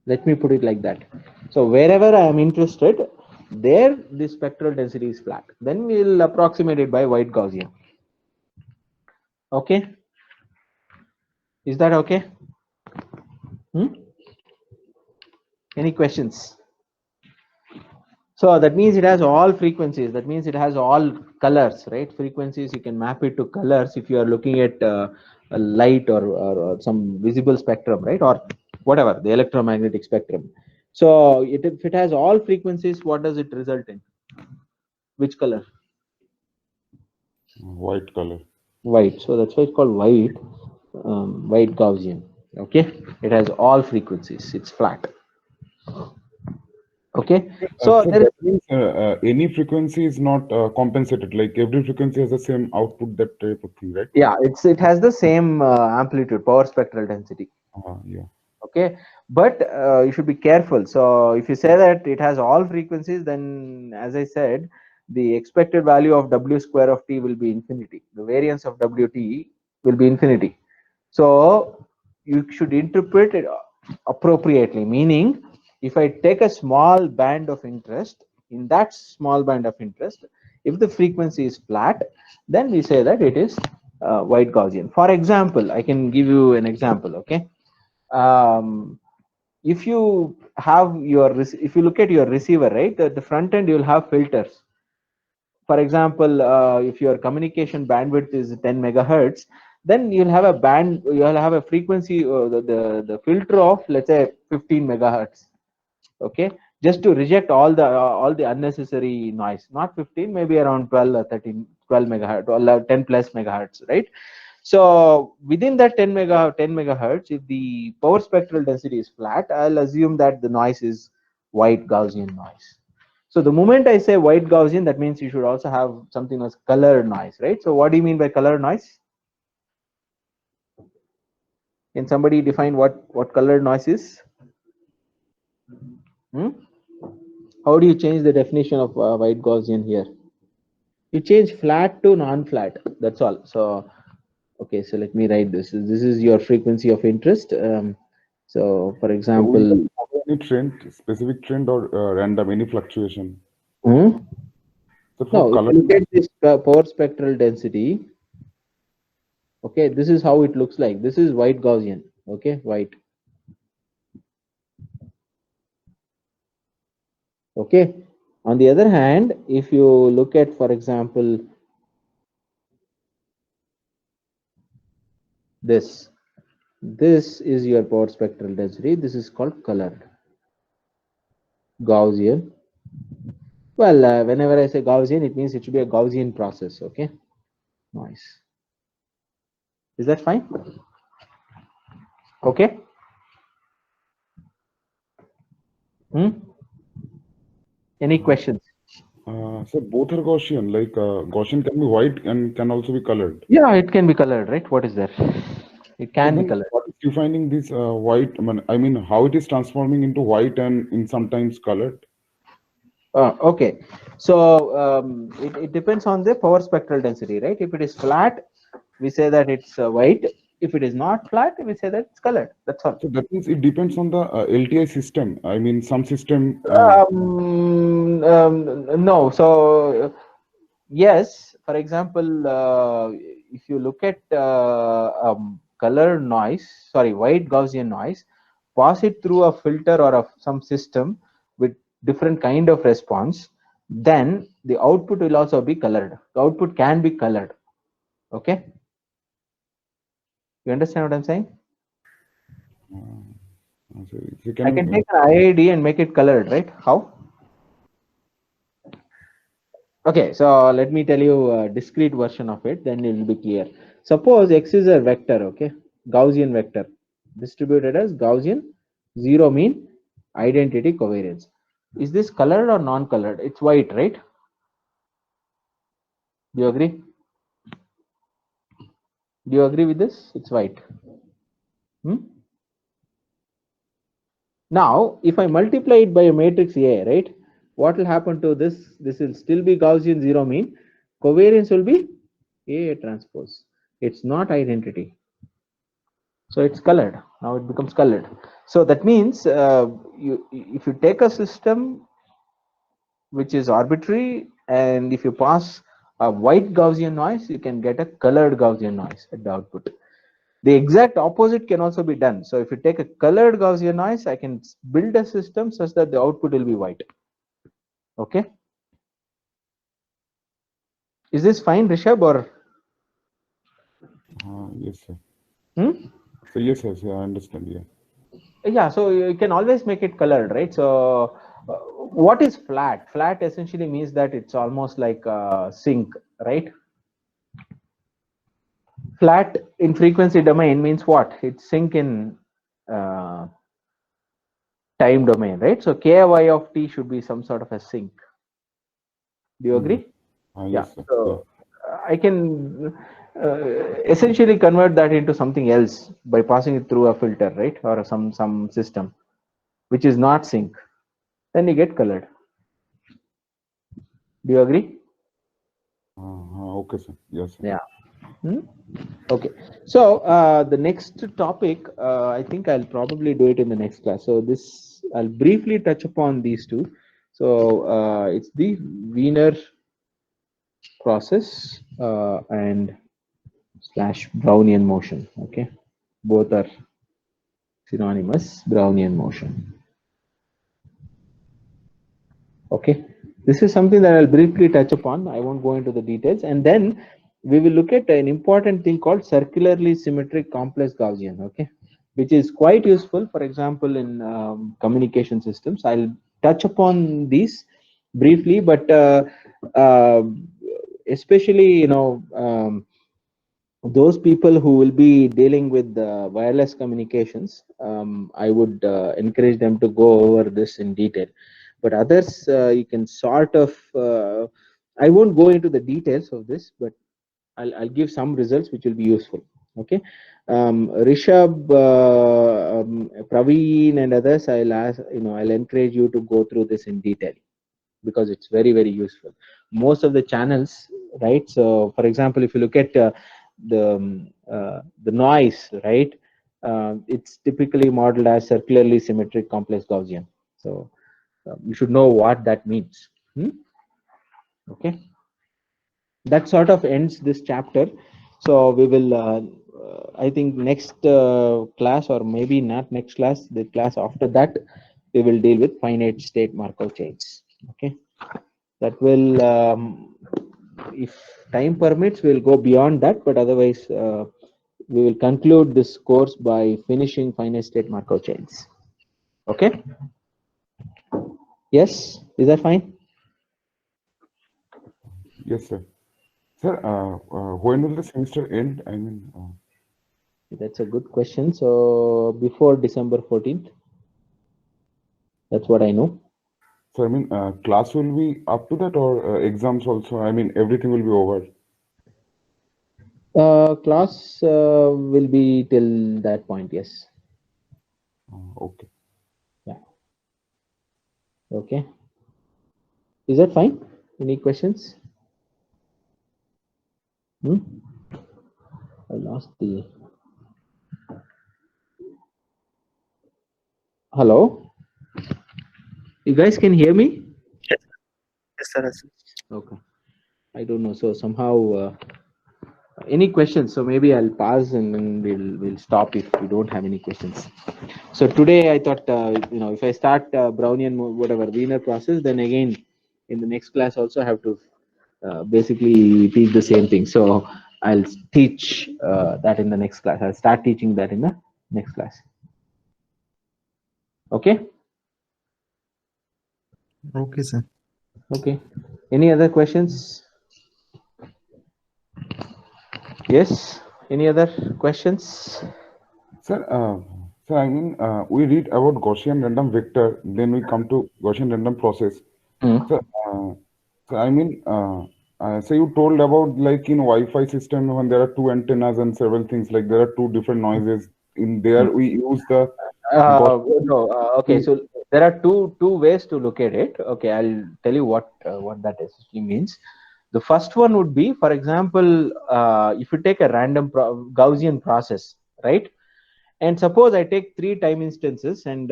Let me put it like that. So wherever I am interested, there the spectral density is flat. Then we will approximate it by white Gaussian. Okay, is that okay? Any questions? So that means it has all frequencies. That means it has all colors, right? Frequencies, you can map it to colors if you are looking at a light or some visible spectrum, right? Or whatever, the electromagnetic spectrum. So if it has all frequencies, what does it result in? Which color? White color. White. So that's why it's called white, white Gaussian. Okay, it has all frequencies. It's flat. Okay, so there that means any frequency is not compensated. Like every frequency has the same output, that type of thing, right? yeah, it has the same amplitude, power spectral density. Yeah. Okay, but you should be careful. So if you say that it has all frequencies, then as I said, the expected value of W square of t will be infinity. The variance of Wt will be infinity. So you should interpret it appropriately, meaning if I take a small band of interest, in that small band of interest, if the frequency is flat, then we say that it is white Gaussian. For example, I can give you an example. Okay, if you have if you look at your receiver, right, at the front end you will have filters. For example, if your communication bandwidth is 10 megahertz, then you'll have a frequency, the filter of, let's say, 15 megahertz. Okay, just to reject all the unnecessary noise. Not 15, maybe around 12 or 13, 12 megahertz or 10 plus megahertz, right? So within that 10 megahertz, if the power spectral density is flat, I'll assume that the noise is white Gaussian noise. So the moment I say white Gaussian, that means you should also have something as color noise, right? So what do you mean by color noise? Can somebody define what color noise is? How do you change the definition of white Gaussian here? You change flat to non-flat. That's all. So okay, so let me write this. This is your frequency of interest. So for So will example, that follow any trend, specific trend, or random, any fluctuation? hmm? So for No, if color, you look at this power spectral density, okay, this is how it looks like. This is white Gaussian, okay, white. Okay. On the other hand, if you look at, for example, this is your power spectral density. This is called colored Gaussian. Well, whenever I say Gaussian, it means it should be a Gaussian process. Okay, nice. Is that fine? Okay. Any questions? so both are Gaussian. Like Gaussian can be white and can also be colored. Yeah, it can be colored, right? What is there? It So can be then, colored. what is defining this white? I mean, how it is transforming into white and in sometimes colored? Okay, so it depends on the power spectral density, right? If it is flat, we say that it's white. If it is not flat, we say that it's colored. That's all. So that means it depends on the LTI system. I mean, some system. No, so yes, for example, if you look at color noise, sorry, white Gaussian noise, pass it through a filter or some system with different kind of response, then the output will also be colored. The output can be colored. Okay, you understand what I'm saying? So you I can take an IID and make it colored, right? How? Okay, so let me tell you a discrete version of it, then it will be clear. Suppose X is a vector, okay, Gaussian vector, distributed as Gaussian, zero mean, identity, covariance. Is this colored or non-colored? It's white, right? Do you agree? Do you agree with this? It's white. Now, if I multiply it by a matrix A, right, what will happen to this? This will still be Gaussian zero mean. Covariance will be A transpose. It's not identity. So it's colored. Now it becomes colored. So that means if you take a system which is arbitrary, and if you pass a white Gaussian noise, you can get a colored Gaussian noise at the output. The exact opposite can also be done. So if you take a colored Gaussian noise, I can build a system such that the output will be white. Okay. Is this fine, Rishabh, or? Yes, sir. So yes, yes, yeah, I understand. Yeah. Yeah, so you can always make it colored, right? So what is flat? Flat essentially means that it's almost like a sink, right? Flat in frequency domain means what? It's sink in time domain, right? So Ki of t should be some sort of a sink. Do you agree? Yes, Yeah. sir. So I can essentially convert that into something else by passing it through a filter, right? Or some system which is not sink. Then you get colored. Do you agree? Okay, sir. Yes, sir. Yeah. Okay. So the next topic, I think I'll probably do it in the next class. So this, I'll briefly touch upon these two. So it's the Wiener process and slash Brownian motion. Okay. Both are synonymous, Brownian motion. Okay. This is something that I'll briefly touch upon. I won't go into the details. And then we will look at an important thing called circularly symmetric complex Gaussian, okay, which is quite useful, for example, in communication systems. I'll touch upon these briefly, but especially, those people who will be dealing with the wireless communications, I would encourage them to go over this in detail. But others, you can sort of, I won't go into the details of this, but I'll give some results which will be useful. Okay. Rishabh, Praveen, and others, I'll encourage you to go through this in detail because it's very, very useful. Most of the channels, right? So, for example, if you look at the noise, right? It's typically modeled as circularly symmetric complex Gaussian. So, you should know what that means. Okay. That sort of ends this chapter. So we will, I think next class, or maybe not next class, the class after that, we will deal with finite state Markov chains. Okay, that will, if time permits, we'll go beyond that, but otherwise, we will conclude this course by finishing finite state Markov chains. Okay. Yes, is that fine? Yes, sir. Sir, when will the semester end? I mean, That's a good question. So before December 14th, that's what I know. so I mean, class will be up to that, or exams also? I mean, everything will be over. Class will be till that point, yes. Okay. Yeah. Okay. Is that fine? Any questions? I lost the. Hello? You guys can hear me? Yes, sir. Yes, sir. Okay. I don't know. So somehow, any questions? So maybe I'll pause and then we'll stop if we don't have any questions. So today I thought, if I start Brownian whatever Wiener process, then again in the next class also I have to basically teach the same thing. So I'll teach that in the next class. I'll start teaching that in the next class. Okay. Okay, sir. Okay. Any other questions? Yes. Any other questions? Sir, I mean, we read about Gaussian random vector, then we come to Gaussian random process. So, I mean, so you told about like in Wi-Fi system when there are two antennas and several things, like there are two different noises. In there, we use the Gaussian. Okay, so there are two ways to look at it. Okay, I'll tell you what that essentially means. The first one would be, for example, if you take a random Gaussian process, right? And suppose I take 3 time instances and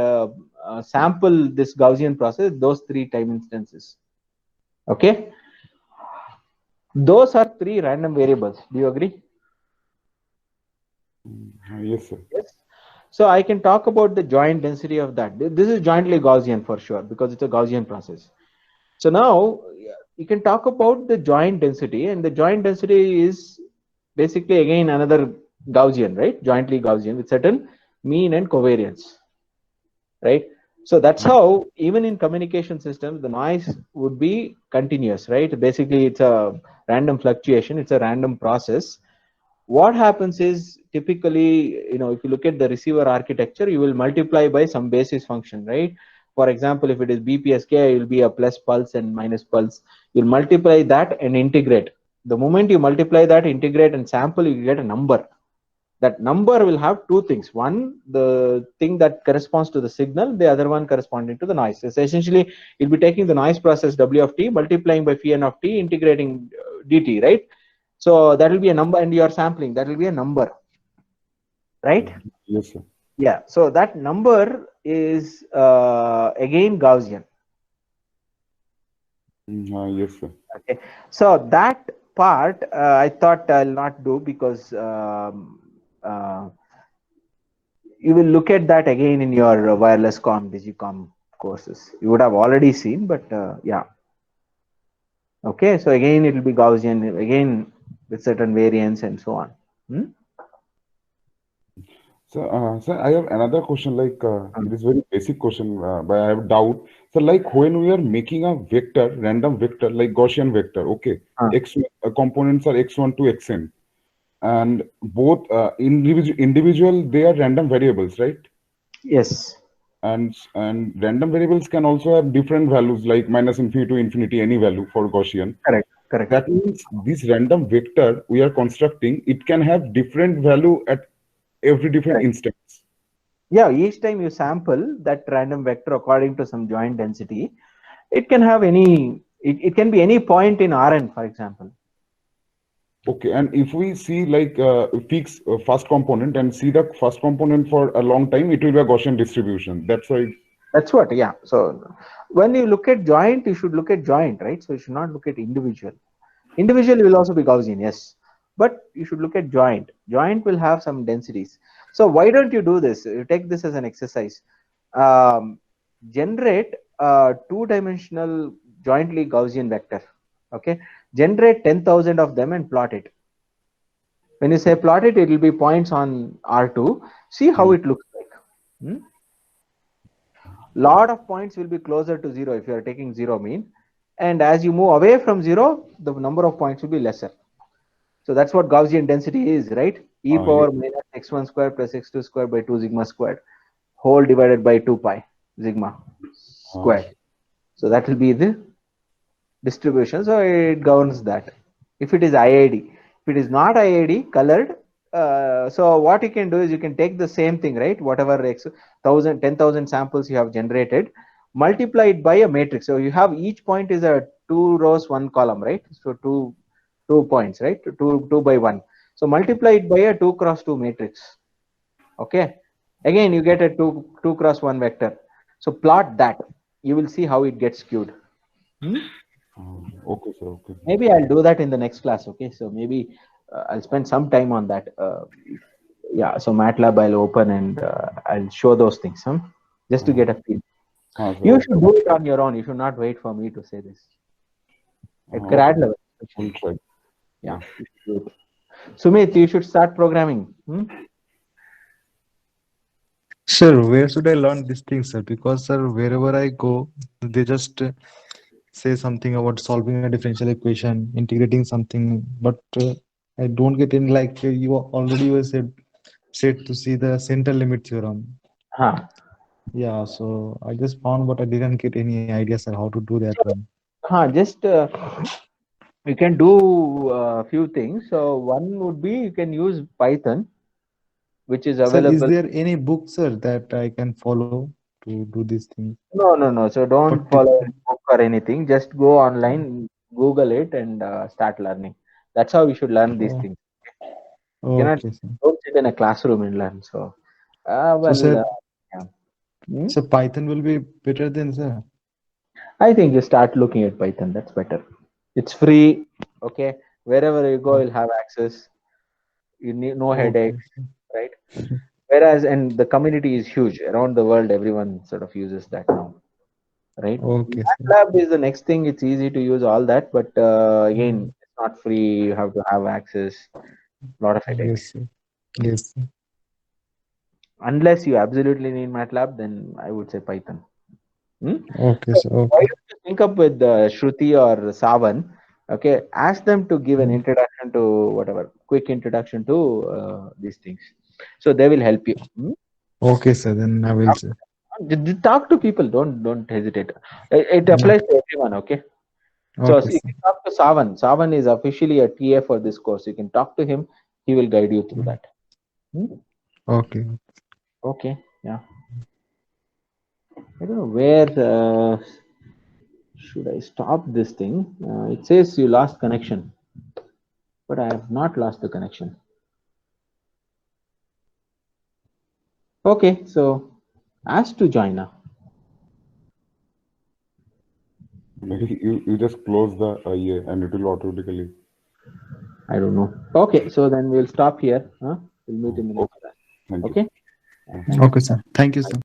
sample this Gaussian process, those 3 time instances. Okay, those are 3 random variables. Do you agree? Yes, sir. Yes. So I can talk about the joint density of that. This is jointly Gaussian for sure because it's a Gaussian process. So now you can talk about the joint density, and the joint density is basically again another Gaussian, right? Jointly Gaussian with certain mean and covariance, right? So that's how even in communication systems, the noise would be continuous, right? Basically, it's a random fluctuation. It's a random process. What happens is typically, if you look at the receiver architecture, you will multiply by some basis function, right? For example, if it is BPSK, it will be a plus pulse and minus pulse. You'll multiply that and integrate. The moment you multiply that, integrate and sample, you get a number. That number will have 2 things. One, the thing that corresponds to the signal, the other one corresponding to the noise. So essentially, you'll be taking the noise process W of t, multiplying by phi n of t, integrating dt, right? So that will be a number, and you are sampling, that will be a number, right? Yes, sir. Yeah, so that number is again Gaussian. Yes, sir. Okay, so that part I thought I'll not do because you will look at that again in your wireless comm, digicom courses. You would have already seen, but yeah. Okay, so again it will be Gaussian, again with certain variance and so on. So, sir, I have another question. Like, it is very basic question, but I have doubt. So, like, when we are making a vector, random vector, like Gaussian vector, okay, x components are x1 to xn, and both individual they are random variables, right? Yes. And random variables can also have different values, like minus infinity to infinity, any value for Gaussian. Correct. Correct. That means this random vector we are constructing, it can have different value at every different Correct. instance. Yeah, each time you sample that random vector according to some joint density, it can have any, it can be any point in Rn, for example. Okay, and if we see like fix first component and see the first component for a long time, it will be a Gaussian distribution. That's why. That's what, yeah. So when you look at joint, you should look at joint, right? So you should not look at individual. Individual will also be Gaussian, yes. But you should look at joint. Joint will have some densities. So why don't you do this? You take this as an exercise. Generate a two-dimensional jointly Gaussian vector. Okay. Generate 10,000 of them and plot it. When you say plot it, it will be points on R2. See how it looks like. Lot of points will be closer to 0 if you are taking 0 mean. And as you move away from 0, the number of points will be lesser. So that's what Gaussian density is, right? E power minus x1 square plus x2 square by 2 sigma squared, whole divided by 2 pi sigma squared. So that will be the distribution. So it governs that. If it is IID, if it is not IID, colored, so what you can do is you can take the same thing, right? Whatever 10,000 samples you have generated, multiply it by a matrix. So you have each point is a 2 rows, 1 column, right? So two points, right? 2 by 1. So multiply it by a 2 cross 2 matrix. Okay. Again, you get a 2 cross 1 vector. So plot that. You will see how it gets skewed. Okay, sir. Okay. Maybe I'll do that in the next class. Okay. So maybe I'll spend some time on that. Yeah. So MATLAB I'll open and I'll show those things. Just to get a feel. You should do it on your own. You should not wait for me to say this. At grad level. We'll try. Yeah. Sumit, you should start programming. Sir, where should I learn these things, sir? Because, sir, wherever I go, they just say something about solving a differential equation, integrating something, but I don't get any, like you already were said to see the center limit theorem. Yeah, so I just found, but I didn't get any idea, sir, how to do that one. Just you can do a few things. So one would be you can use Python, which is available. Sir, is there any book, sir, that I can follow to do these things? No. So don't follow a book or anything. Just go online, Google it, and start learning. That's how we should learn these things. You cannot don't sit in a classroom and learn. So, sir, yeah. So Python will be better than, sir? I think you start looking at Python. That's better. It's free. Okay. Wherever you go, you'll have access. You need no headaches, right? Whereas, and the community is huge around the world. Everyone sort of uses that now, right? Okay. MATLAB is the next thing. It's easy to use all that, but again, it's not free. You have to have access. A lot of headaches. Yes. Unless you absolutely need MATLAB, then I would say Python. Okay, sir. Why don't you think up with Shruti or Savan? Okay, ask them to give an introduction to whatever, quick introduction to these things. So they will help you. Okay, sir. Then I will, sir. Talk to people. Don't hesitate. It applies to everyone. Okay. So you can talk to Savan. Savan is officially a TA for this course. You can talk to him. He will guide you through that. Okay. Okay. Yeah. I don't know where should I stop this thing. It says you lost connection, but I have not lost the connection. Okay, so ask to join now. Maybe you just close the IA and it will automatically. I don't know. Okay, so then we'll stop here. We'll meet in the next class. Okay. Okay, sir. Thank you, sir.